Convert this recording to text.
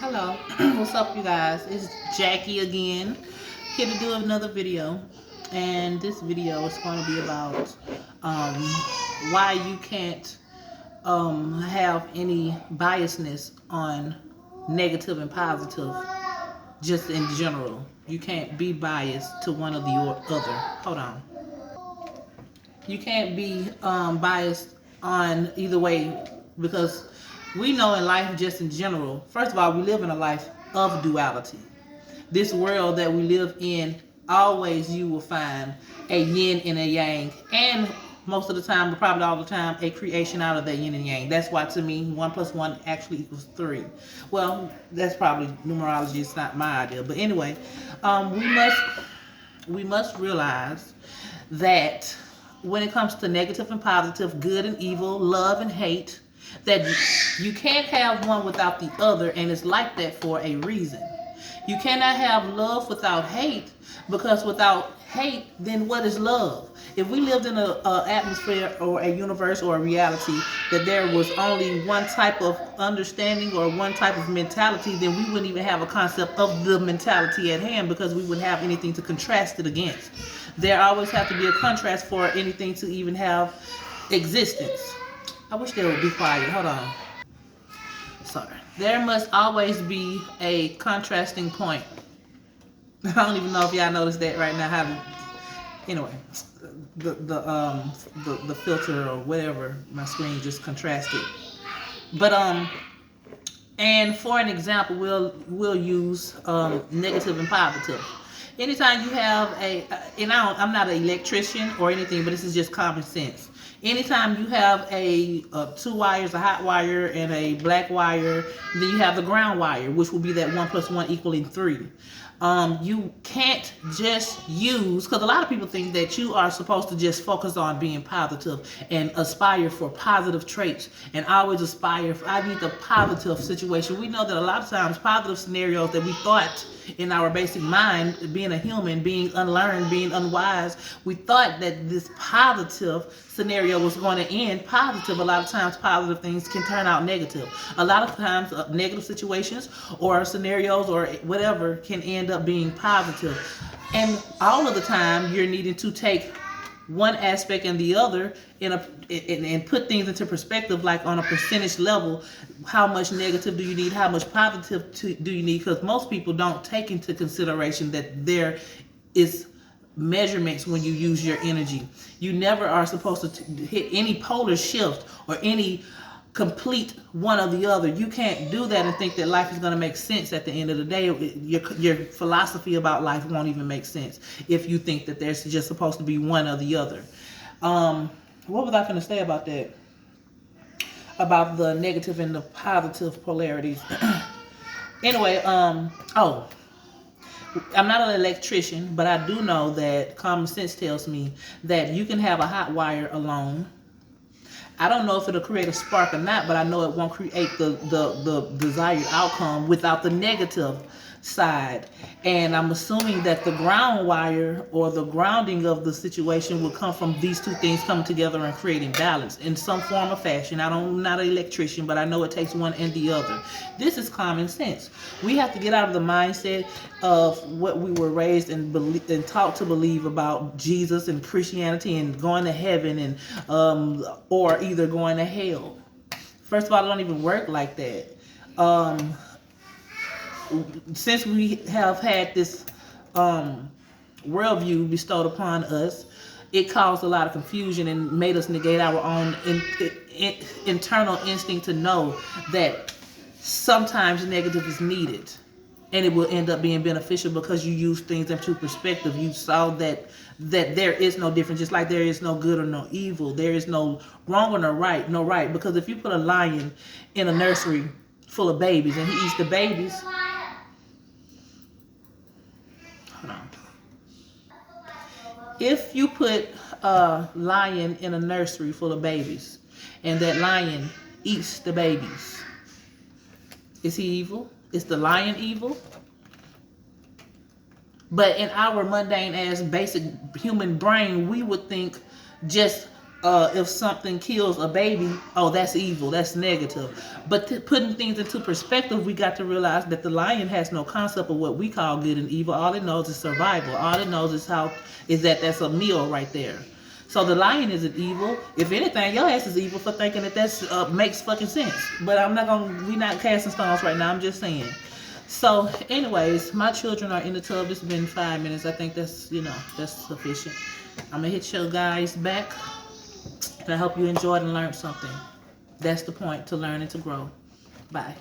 Hello, what's up, you guys? It's Jackie again, here to do another video. And this video is going to be about um, why you can't have any biasness on negative and positive, just in general. You can't be biased to one or the other. Hold on. You can't be biased on either way because we know in life, just in general, first of all, we live in a life of duality. This world that we live in, always you will find a yin and a yang, and most of the time, but probably all the time, a creation out of that yin and yang. That's why to me, 1 plus 1 actually equals 3. Well, that's probably numerology. It's not my idea, but anyway, um, we must we must realize that when it comes to negative and positive, good and evil, love and hate, that you can't have one without the other, and it's like that for a reason. You cannot have love without hate, because without hate, then what is love? If we lived in a atmosphere or a universe or a reality that there was only one type of understanding or one type of mentality, then we wouldn't even have a concept of the mentality at hand, because we wouldn't have anything to contrast it against. There always have to be a contrast for anything to even have existence. I wish they would be quiet. Hold on. Sorry. There must always be a contrasting point. I don't even know if y'all noticed that right now. How to, anyway, the filter or whatever, my screen just contrasted. But and for an example, we'll use negative and positive. Anytime you have I'm not an electrician or anything, but this is just common sense. Anytime you have two wires, a hot wire and a black wire, then you have the ground wire, which will be that 1 plus 1 equaling 3. You can't just use, because a lot of people think that you are supposed to just focus on being positive and aspire for positive traits and always aspire for, I need the positive situation. We know that a lot of times positive scenarios that we thought in our basic mind, being a human, being unlearned, being unwise, we thought that this positive scenario was going to end positive. A lot of times positive things can turn out negative. A lot of times negative situations or scenarios or whatever can end up being positive. And all of the time you're needing to take one aspect and the other and put things into perspective, like on a percentage level. How much negative do you need? How much positive do you need? Because most people don't take into consideration that there is measurements when you use your energy. You never are supposed to hit any polar shift or any complete one or the other. You can't do that and think that life is going to make sense at the end of the day. Your philosophy about life won't even make sense if you think that there's just supposed to be one or the other. What was I going to say about that? About the negative and the positive polarities. Anyway, oh, I'm not an electrician, but I do know that common sense tells me that you can have a hot wire alone. I don't know if it'll create a spark or not, but I know it won't create the desired outcome without the negative side. And I'm assuming that the ground wire or the grounding of the situation will come from these two things coming together and creating balance in some form or fashion. I'm not an electrician, but I know it takes one and the other. This is common sense. We have to get out of the mindset of what we were raised and taught to believe about Jesus and Christianity and going to heaven and or either going to hell. First of all, it don't even work like that. Since we have had this worldview bestowed upon us, it caused a lot of confusion and made us negate our own internal instinct to know that sometimes negative is needed, and it will end up being beneficial because you use things into perspective. You saw that there is no difference, just like there is no good or no evil. There is no wrong or no right. Because if you put a lion in a nursery full of babies and he eats the babies, hold on. If you put a lion in a nursery full of babies and that lion eats the babies, is he evil? Is the lion evil? But in our mundane ass basic human brain, we would think just if something kills a baby, oh, that's evil, that's negative. But putting things into perspective, we got to realize that the lion has no concept of what we call good and evil. All it knows is survival. All it knows is that that's a meal right there. So the lion isn't evil. If anything, your ass is evil for thinking that that's makes fucking sense. But we're not casting stones right now. I'm just saying. So, anyways, my children are in the tub. It's been 5 minutes. I think that's sufficient. I'm gonna hit your guys back. And I hope you enjoyed and learned something. That's the point, to learn and to grow. Bye.